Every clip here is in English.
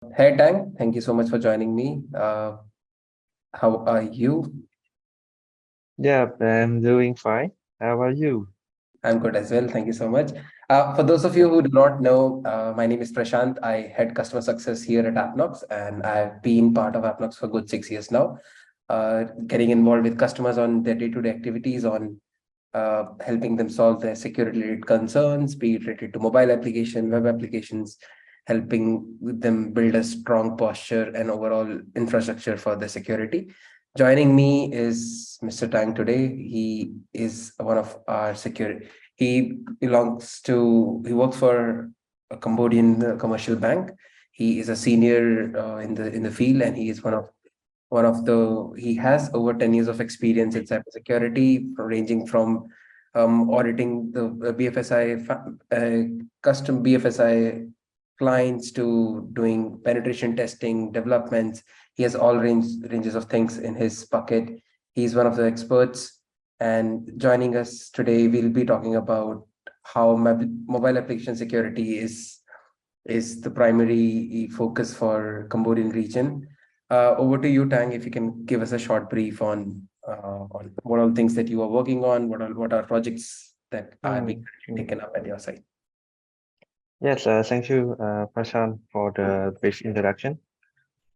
Hey Tang, thank you so much for joining me. How are you? Yeah, I'm doing fine. How are you? I'm good as well. Thank you so much. For those of Yeah. you who do not know, my name is Prashant. I head customer success here at Appknox, and I've been part of Appknox for good 6 years now. Getting involved with customers on their day-to-day activities, on helping them solve their security-related concerns, be it related to mobile application, web applications, helping them build a strong posture and overall infrastructure for the security. Joining me is Mr. Tang today. He is one of our security. He works for a Cambodian commercial bank. He is a senior in the field, and he is he has over 10 years of experience in cybersecurity, ranging from auditing the custom BFSI clients to doing penetration testing, developments. He has all ranges of things in his bucket. He's one of the experts. And joining us today, we'll be talking about how mobile application security is the primary focus for Cambodian region. Over to you, Tang, if you can give us a short brief on what all things that you are working on, what are projects that are being Mm, mm. taken up at your side. Yes, thank you, Prashant, for the brief introduction.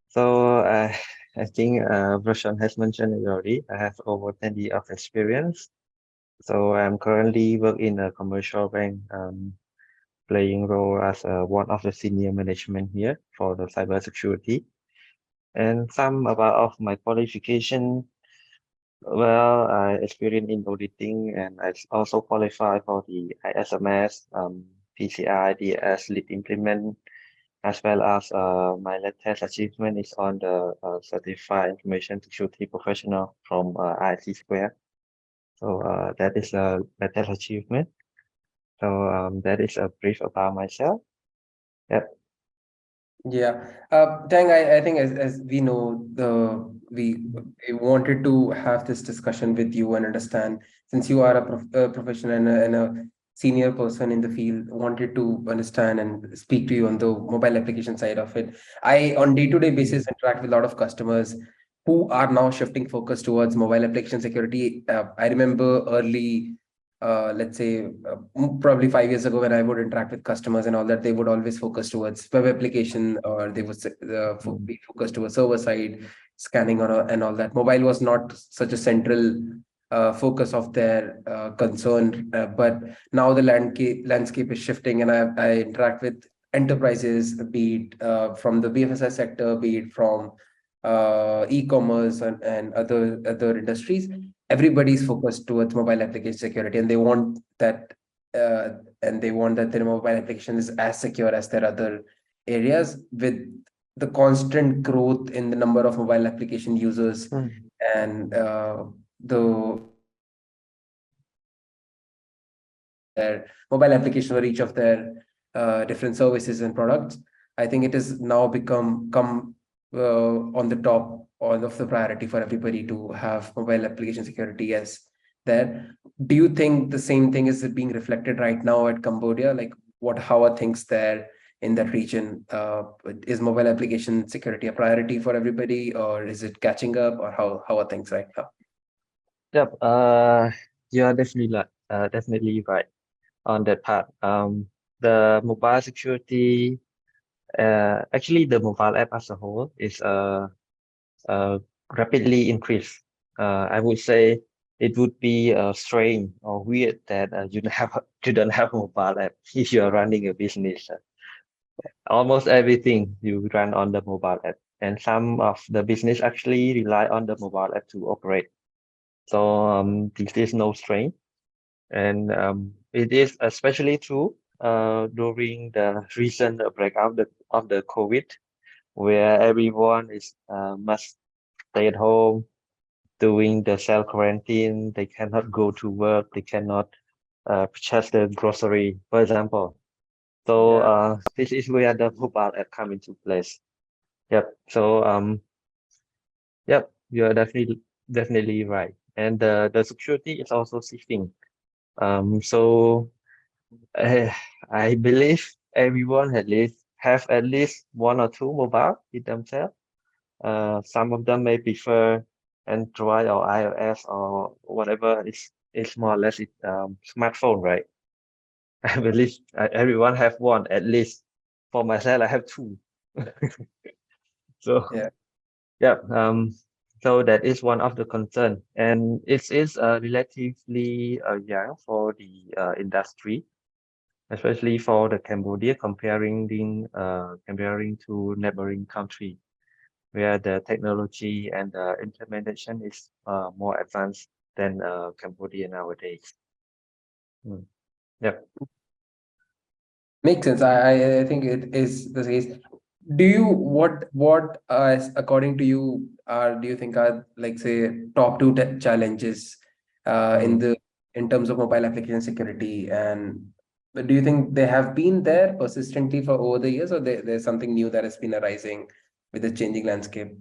So, I think Prashant has mentioned it already. I have over 10 years of experience. So I'm currently work in a commercial bank, playing role as one of the senior management here for the cybersecurity. And some about of my qualification. Well, I experienced in auditing and I also qualify for the ISMS, PCI DSS lead implement, as well as my latest achievement is on the Certified Information Security Professional from IC Square. So that is a latest achievement. So that is a brief about myself. Yep. Yeah, Tang, I think as we know, we wanted to have this discussion with you and understand, since you are a professional and a senior person in the field, wanted to understand and speak to you on the mobile application side of it. I, on day-to-day basis, Mm, interact with a lot of customers who are now shifting focus towards mobile application security. I remember early let's say probably 5 years ago when I would interact with customers and all that, they would always focus towards web application, or they would mm, be focused towards server side scanning and all that. Mobile was not such a central focus of their concern, but now the landscape is shifting, and I interact with enterprises, be it from the BFSI sector, be it from e-commerce and other industries. Everybody's focused towards mobile application security, and uh, they want that their mobile application is as secure as their other areas. With the constant growth in the number of mobile application users mm, and the their mobile application for each of their different services and products, I think it has now come on the top of the priority for everybody to have mobile application security as there. Do you think the same thing is being reflected right now at Cambodia? Like, how are things there in that region? Is mobile application security a priority for everybody, or is it catching up, or how are things right now? Yep. You are definitely right on that part. The mobile security. Actually, the mobile app as a whole is uh, rapidly increased. I would say it would be strange or weird that you don't have a mobile app if you are running a business. Almost everything you run on the mobile app, and some of the business actually rely on the mobile app to operate. So this is no strange, and it is especially true during the recent breakout of the COVID, where everyone is must stay at home doing the self quarantine. They cannot go to work. They cannot purchase the grocery, for example. So Yeah. this is where the mobile app come into place. Yep. So yep, you are definitely right. And the security is also shifting. So uh, I believe everyone at least have at least one or two mobile in themselves. Some of them may prefer Android or iOS or whatever. It's more or less smartphone, right? I believe everyone have one at least. For myself, I have two. So Yeah. yeah, so that is one of the concern, and it is relatively young for the industry, especially for the Cambodia, comparing to neighboring country, where the technology and the implementation is more advanced than Cambodia nowadays. Mm. Yeah. Makes sense. I think it is the case. Do you what according to you are do you think are like say top two challenges in Mm. the in terms of mobile application security, and do you think they have been there persistently for over the years, or there's something new that has been arising with the changing landscape?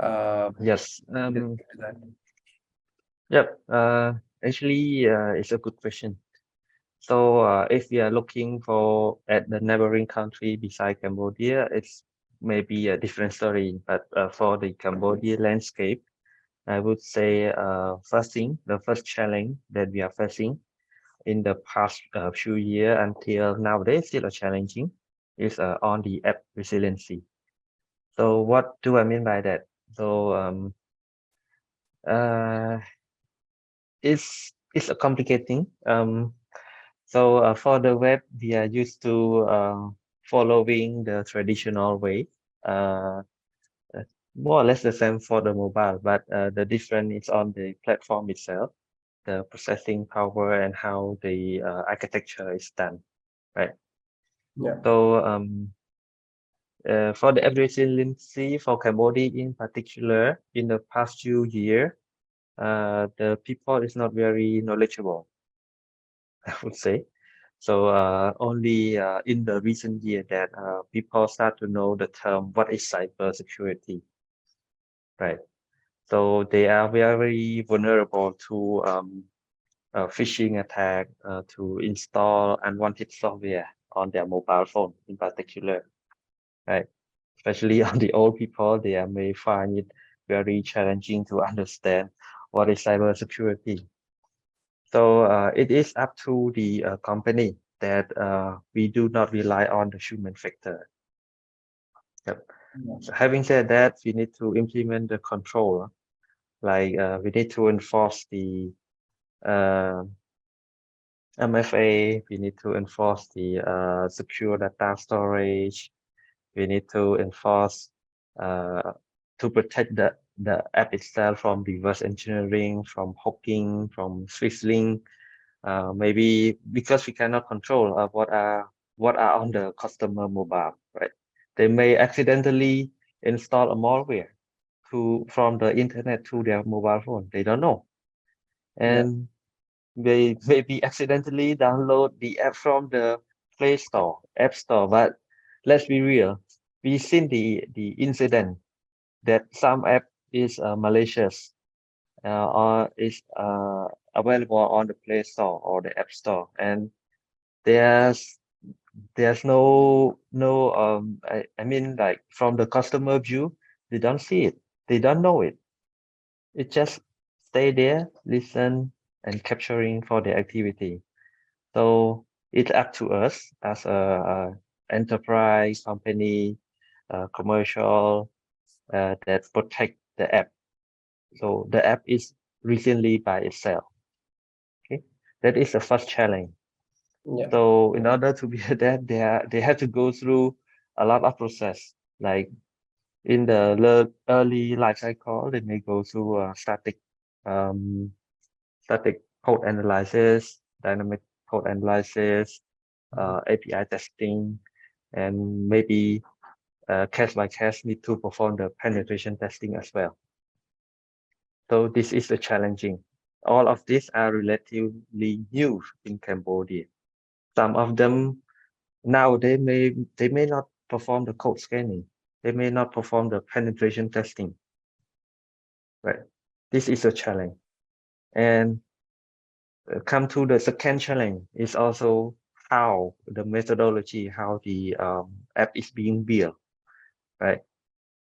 Uh, Yes. just to that. Yep. Actually, it's a good question. So, if we are looking for at the neighboring country beside Cambodia, it's maybe a different story. But for the Cambodia landscape, I would say first thing, the first challenge that we are facing in the past few years until nowadays still are challenging is on the app resiliency. So, what do I mean by that? So, uh, it's a complicating. So for the web, we are used to following the traditional way, uh, uh, more or less the same for the mobile, but the difference is on the platform itself, the processing power, and how the architecture is done, right? Yeah. So for the app resiliency for Cambodia in particular, in the past few years, the people is not very knowledgeable, I would say. So only in the recent year that people start to know the term what is cyber security, right? So they are very vulnerable to phishing attack, to install unwanted software on their mobile phone in particular, right? Especially on the old people, they may find it very challenging to understand what is cyber security. So it is up to the company that we do not rely on the human factor. Yep. So having said that, we need to implement the control. Like we need to enforce the uh, MFA. We need to enforce the secure data storage. We need to enforce uh, to protect the app itself from reverse engineering, from hacking, from swishing. Maybe because we cannot control what are on the customer mobile, right? They may accidentally install a malware from the internet to their mobile phone. They don't know, Yeah. and they maybe accidentally download the app from the Play Store, App Store. But let's be real, we've seen the incident that some app is malicious or is available on the Play Store or the App Store, and there's there's I mean like from the customer view, they don't see it, they don't know it. It just stay there, listen and capturing for the activity. So it's up to us as a enterprise company, commercial that protect the app. So the app is recently by itself. Okay, that is the first challenge. Yeah. So in order to be that, they have to go through a lot of process. Like in the early life cycle, they may go through um, static code analysis, dynamic code analysis, API testing, and maybe case by case need to perform the penetration testing as well. So this is a challenging. All of these are relatively new in Cambodia. Some of them now they may not perform the code scanning. They may not perform the penetration testing. Right. This is a challenge. And come to the second challenge is also how the methodology, how the app is being built, right?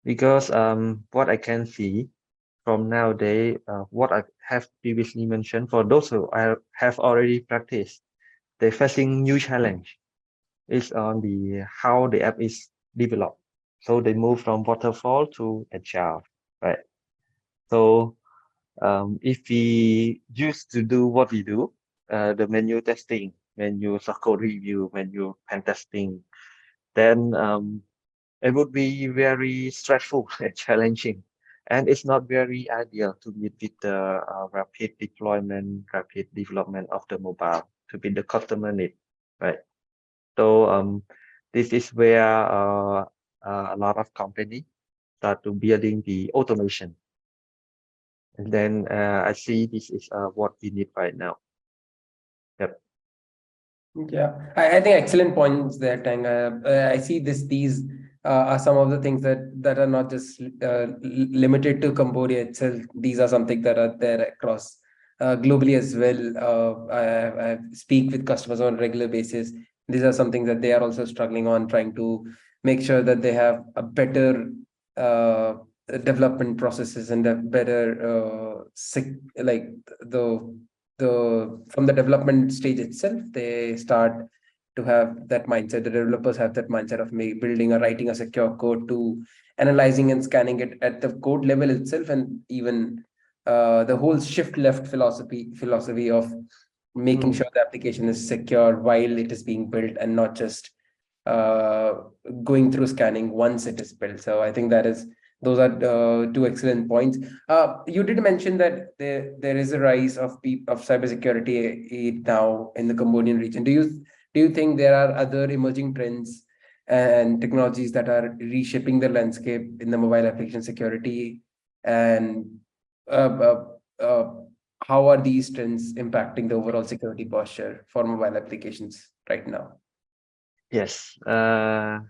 Because what I can see from nowadays, what I have previously mentioned, for those who have already practiced, they're facing new challenge is on the how the app is developed. So they move from waterfall to agile, right? So if we used to do what we do, the menu testing, menu code review, menu pen testing, then it would be very stressful and challenging. And it's not very ideal to meet with the rapid deployment, rapid development of the mobile to meet the customer need, right? So this is where a lot of company start to building the automation. And then I see this is what we need right now. Yep. Yeah, I think excellent points there, Tang. I see these are some of the things that are not just limited to Cambodia itself. These are something that are there across globally as well. I speak with customers on a regular basis. These are something that they are also struggling on, trying to make sure that they have a better uh, development processes and a better like the from the development stage itself, they start to have that mindset. The developers have that mindset of building or writing a secure code to analyzing and scanning it at the code level itself, and even the whole shift left philosophy of making Mm. sure the application is secure while it is being built and not just uh, going through scanning once it is built. So I think that is those are two excellent points. You did mention that there is a rise of cybersecurity now in the Cambodian region. Do you think there are other emerging trends and technologies that are reshaping the landscape in the mobile application security? And uh, uh, uh, how are these trends impacting the overall security posture for mobile applications right now? Yes, that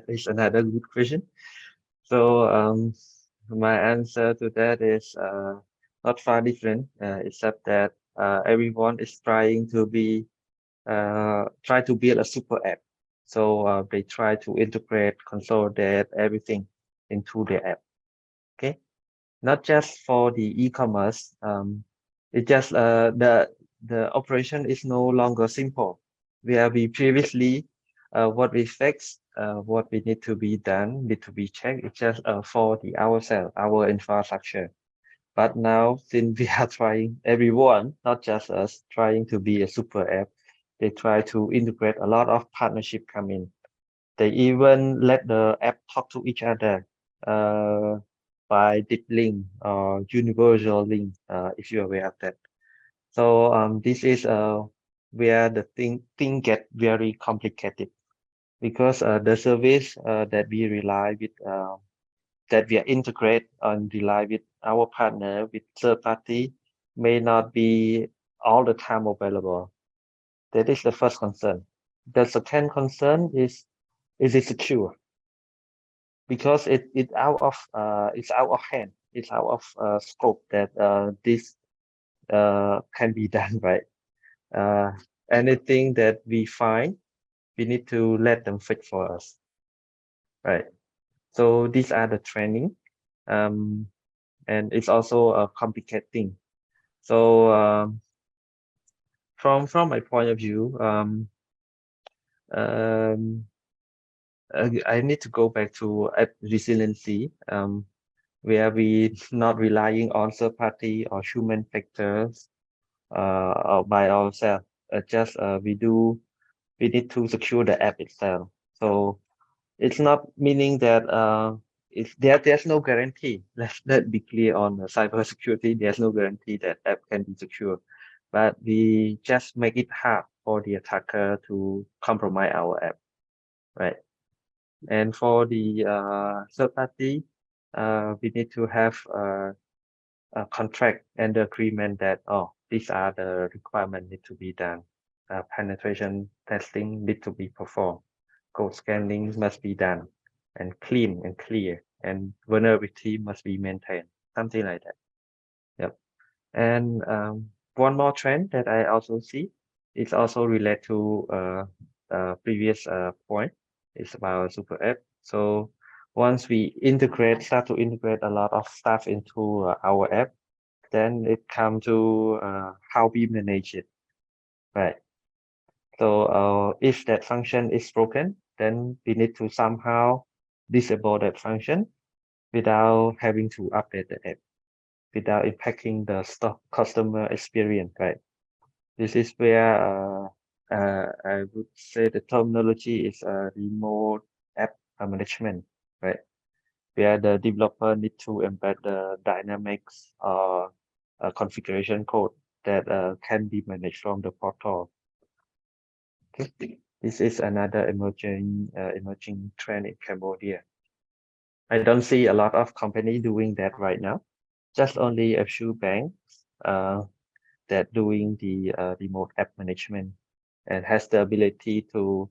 is another good question. So my answer to that is not far different, except that everyone is try to build a super app. So they try to integrate, consolidate everything into the app. Okay, not just for the e-commerce. It just the operation is no longer simple. Where we previously what we fix, what we need to be done, need to be checked. It's just for the ourselves, our infrastructure. But now, since we are trying, everyone, not just us, trying to be a super app, they try to integrate a lot of partnership come in. They even let the app talk to each other uh, by deep link or universal link, if you're aware of that. So this is where the thing get very complicated because the service that we rely with that we are integrate and rely with our partner with third party may not be all the time available. That is the first concern. The second concern is it secure? Because it's out of hand, it's out of scope that this can be done, right? uh, Anything that we find, we need to let them fix for us, right? So these are the training, um, and it's also a complicated thing. So from my point of view, um, I need to go back to resiliency, where we not relying on third party or human factors by ourselves. Just we need to secure the app itself. So it's not meaning that there's no guarantee. Let's be clear on cyber security. There's no guarantee that app can be secure, but we just make it hard for the attacker to compromise our app, right? And for the third party, we need to have a contract and the agreement that these are the requirements need to be done. Penetration testing need to be performed. Code scanning must be done, and clean and clear, and vulnerability must be maintained. Something like that. Yep. And one more trend that I also see is also related to previous point. It's about super app. So once we start to integrate a lot of stuff into our app, then it come to how we manage it, right? So if that function is broken, then we need to somehow disable that function without having to update the app, without impacting the stock customer experience, right? This is where I would say the terminology is remote app management, right? Where the developer need to embed the dynamics or configuration code that can be managed from the portal. Okay. This is another emerging trend in Cambodia. I don't see a lot of company doing that right now. Just only a few banks that doing the remote app management and has the ability to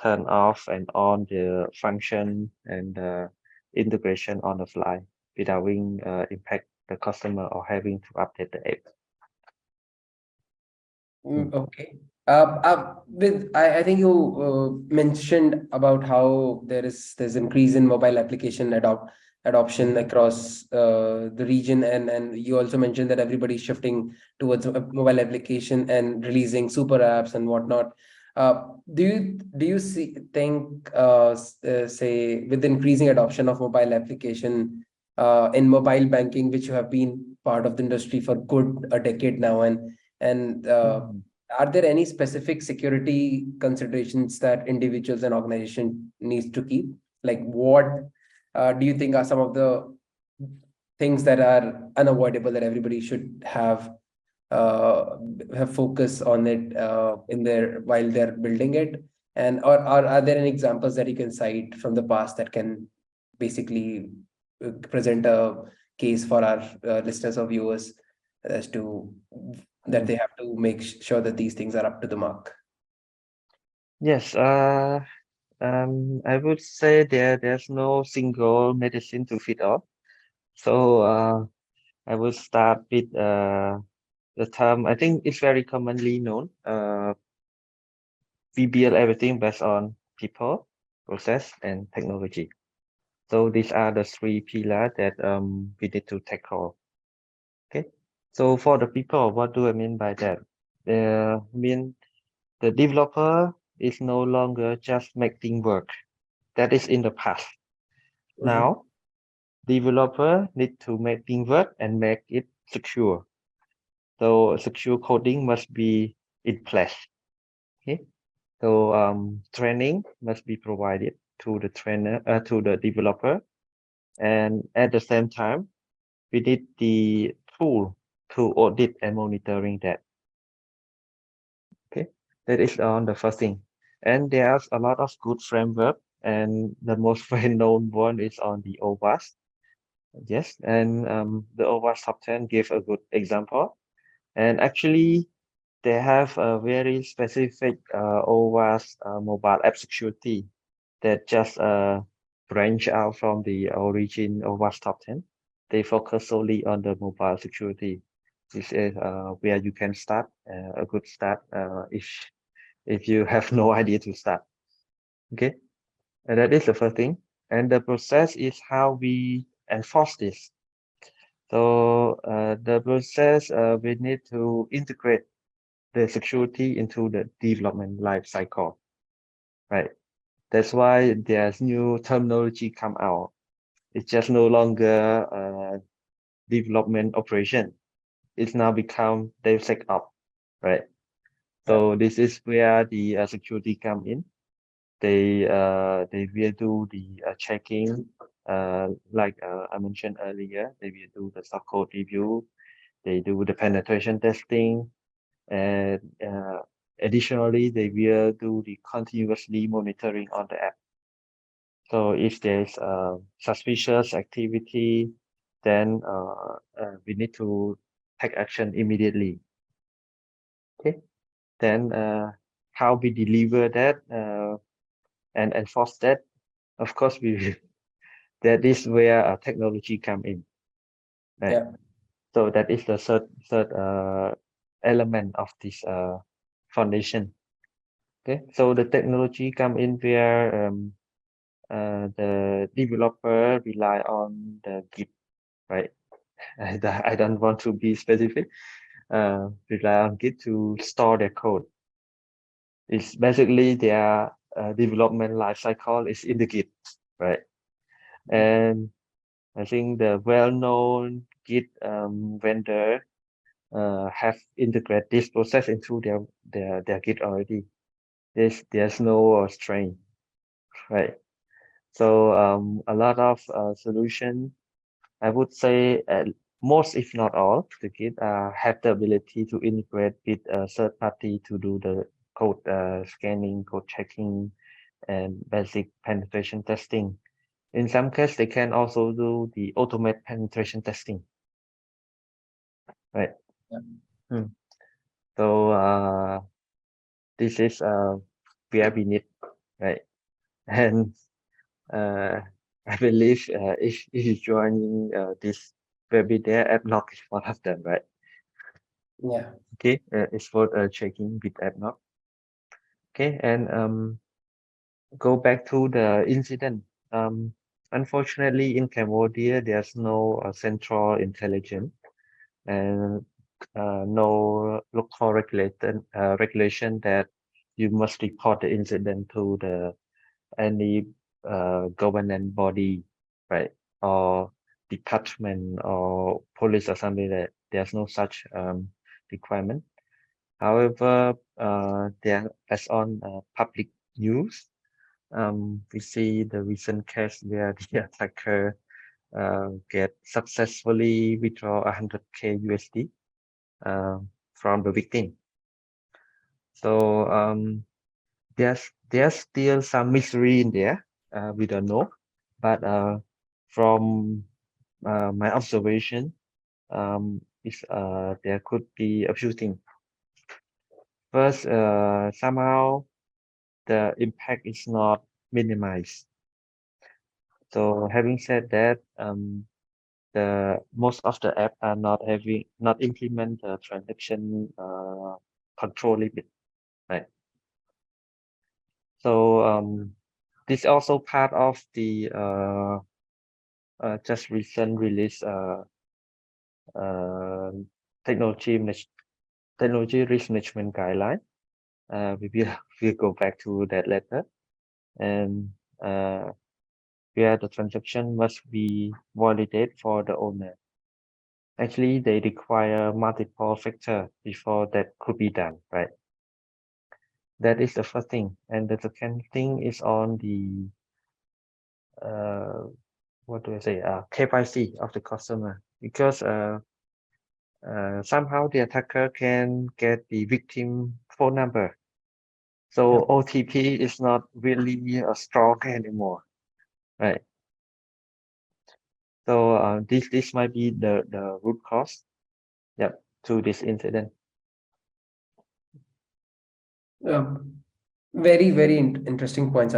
turn off and on the function and integration on the fly without impact the customer or having to update the app. Okay. I think you mentioned about how there's increase in mobile application adoption across the region, and you also mentioned that everybody's shifting towards a mobile application and releasing super apps and whatnot. Do you think say with increasing adoption of mobile application in mobile banking, which you have been part of the industry for good a decade now, and Mhm. are there any specific security considerations that individuals and organization needs to keep? Like what do you think are some of the things that are unavoidable that everybody should uh, have focus on it in their while they're building it? And or are there any examples that you can cite from the past that can basically present a case for our listeners or viewers as to that they Mhm. have to make sure that these things are up to the mark? Yes, I would say there's no single medicine to fit all. So I will start with the term. I think it's very commonly known. We build everything based on people, process, and technology. So these are the three pillars that we need to tackle. Okay. So for the people, what do I mean by that? I mean the developer is no longer just making work. That is in the past. Mhm. Now, developer need to make things work and make it secure. So secure coding must be in place. Okay. So training must be provided to the to the developer, and at the same time, we need the tool to audit and monitoring that. Okay, that is on the first thing. And there's a lot of good framework, and the most well-known one is on the OWASP. Yes, and the OWASP top 10 give a good example. And actually, they have a very specific OWASP mobile app security that just branch out from the origin of OWASP top 10. They focus solely on the mobile security. This is where you can start a good start if you have no idea to start. Okay, and that is the first thing. And the process is how we enforce this. So the process we need to integrate the security into the development life cycle, right? That's why there's new terminology come out. It's just no longer development operation. It's now become DevSecOps, right? Yeah. So this is where the security come in. They will do the checking, like I mentioned earlier. They will do the stock code review. They do the penetration testing, and additionally, they will do the continuously monitoring on the app. So if there's suspicious activity, then we need to take action immediately. Okay. Then how we deliver that and enforce that, of course, we that is where technology come in, right? Yeah. So that is the third element of this foundation. Okay. So the technology come in where the developer rely on the Git, right? I don't want to be specific. Rely on Git to store their code. It's basically their development life cycle is in the Git, right? And I think the well-known Git vendor have integrated this process into their Git already. There's no strain, right? So a lot of solution, I would say most, if not all, the Git have the ability to integrate with a third party to do the code scanning, code checking, and basic penetration testing. In some cases, they can also do the automate penetration testing, right? Yeah. Hmm. So this is where we need, right? And uh, I believe if you joining this webinar, Appknox is one of them, right? Yeah. Okay, it's for checking with Appknox. Okay, and go back to the incident. Unfortunately, in Cambodia, there's no central intelligence and no local regulation that you must report the incident to the any government body, right, or department or police or something like that. There's no such requirement. However, there as on public news, we see the recent case where the attacker get successfully withdraw 100K USD from the victim. So there's still some mystery in there. We don't know, but from my observation, is there could be a few things. First, somehow the impact is not minimized. So having said that, the most of the app are not implement the transaction control limit, right? So this also part of the just recent release uh, technology technology risk management guideline. We will we'll go back to that later, and where the transaction must be validated for the owner. Actually, they require multiple factor before that could be done, right? That is the first thing, and the second thing is on the uh, what do I say? KYC of the customer, because somehow the attacker can get the victim phone number. So Yeah. OTP is not really strong anymore, right? So this might be the root cause, yep, to this incident. Very, very interesting points.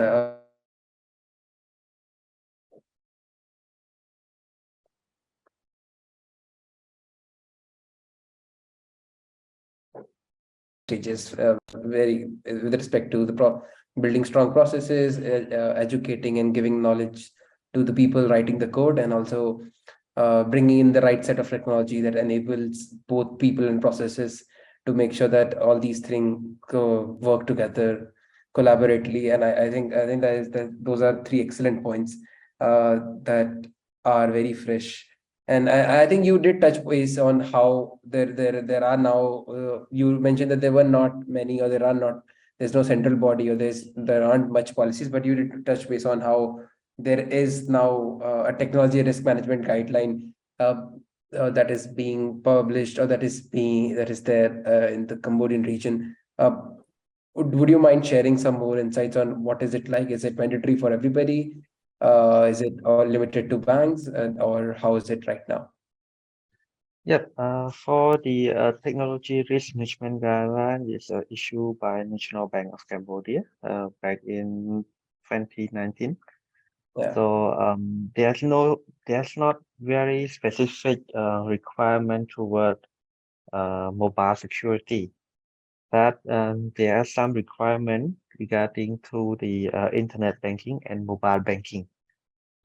Stages, very with respect to the building strong processes, educating and giving knowledge to the people writing the code, and also bringing in the right set of technology that enables both people and processes to make sure that all these things work together collaboratively. And I think those are three excellent points that are very fresh. And I think you did touch base on how there are now. You mentioned that there were not many, or there's no central body, or there aren't much policies. But you did touch base on how there is now a technology risk management guideline uh, that is being published, or that is there in the Cambodian region. Would you mind sharing some more insights on what is it like? Is it mandatory for everybody? Is it all limited to banks, or how is it right now? Yep. For the technology risk management guideline is issued by National Bank of Cambodia back in 2019. Yeah. So there's not very specific requirement toward mobile security. that there are some requirements regarding to the internet banking and mobile banking,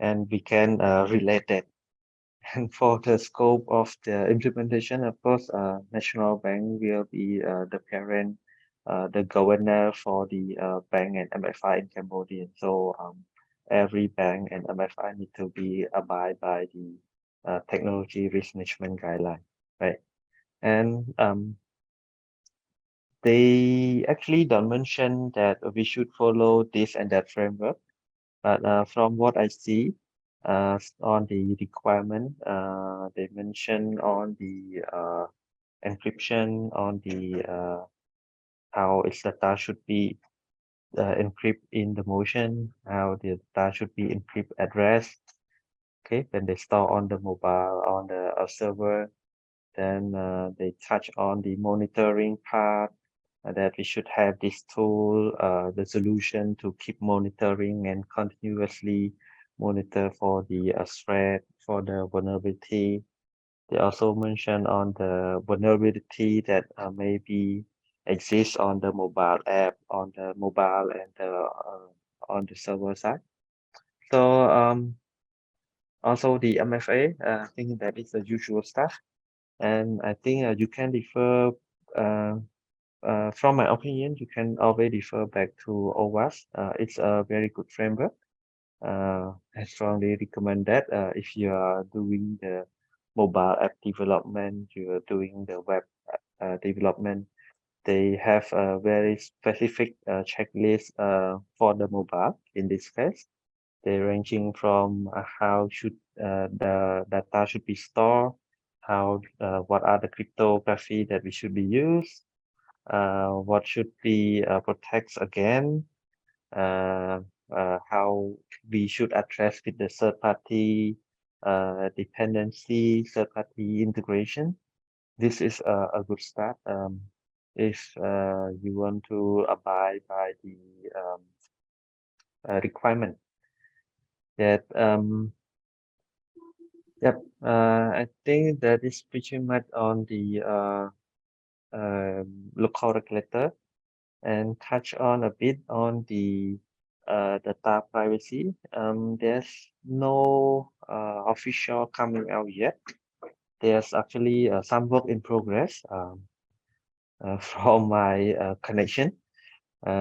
and we can relate that. And for the scope of the implementation, of course, National Bank will be the parent, the governor for the bank and MFI in Cambodia. So every bank and MFI need to be abide by the technology risk management guideline, right? And they actually don't mention that we should follow this and that framework, but from what I see, on the requirement, they mention on the encryption, on the how its data should be encrypt in the motion, how the data should be encrypt at rest. Okay, when they store on the mobile, on the server, then they touch on the monitoring part, that we should have this tool, the solution to keep monitoring and continuously monitor for the threat, for the vulnerability. They also mention on the vulnerability that maybe exists on the mobile app, on the mobile and on the server side. So also the MFA, I think that is the usual stuff. And I think you can refer, from my opinion, you can always refer back to OWASP. It's a very good framework. I strongly recommend that if you are doing the mobile app development, you are doing the web development, they have a very specific checklist for the mobile in this case. They ranging from how should the data should be stored, how what are the cryptography that we should be used, what should be protects again, uh, how we should address with the third party dependency, third party integration. This is a good start if you want to abide by the requirement that yep, I think that is pretty much on the local regulator, and touch on a bit on the data privacy. There's no official coming out yet. There's actually some work in progress from my connection. We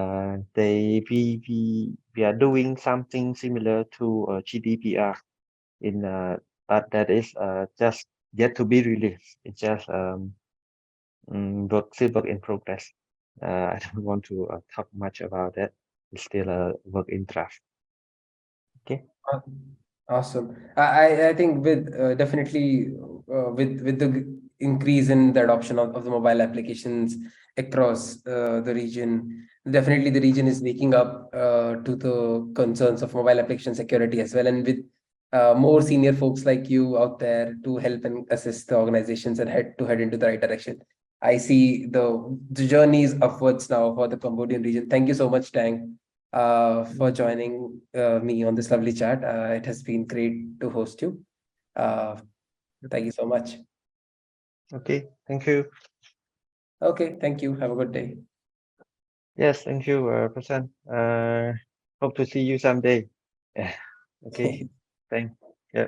are doing something similar to GDPR in but that is just yet to be released. It's just still work in progress. I don't want to talk much about that. It's still a work in draft. Okay. Aw- Awesome. I think with definitely with the increase in the adoption of the mobile applications across the region, definitely the region is waking up to the concerns of mobile application security as well. And with more senior folks like you out there to help and assist the organizations and head into the right direction. I see the journey is upwards now for the Cambodian region. Thank you so much, Tang, for joining me on this lovely chat. It has been great to host you. Uh, Thank you so much. Okay. Thank you. Okay, thank you. Have a good day. Yes. Thank you, Prashant. Hope to see you someday. Yeah. Okay. Thanks. Yeah.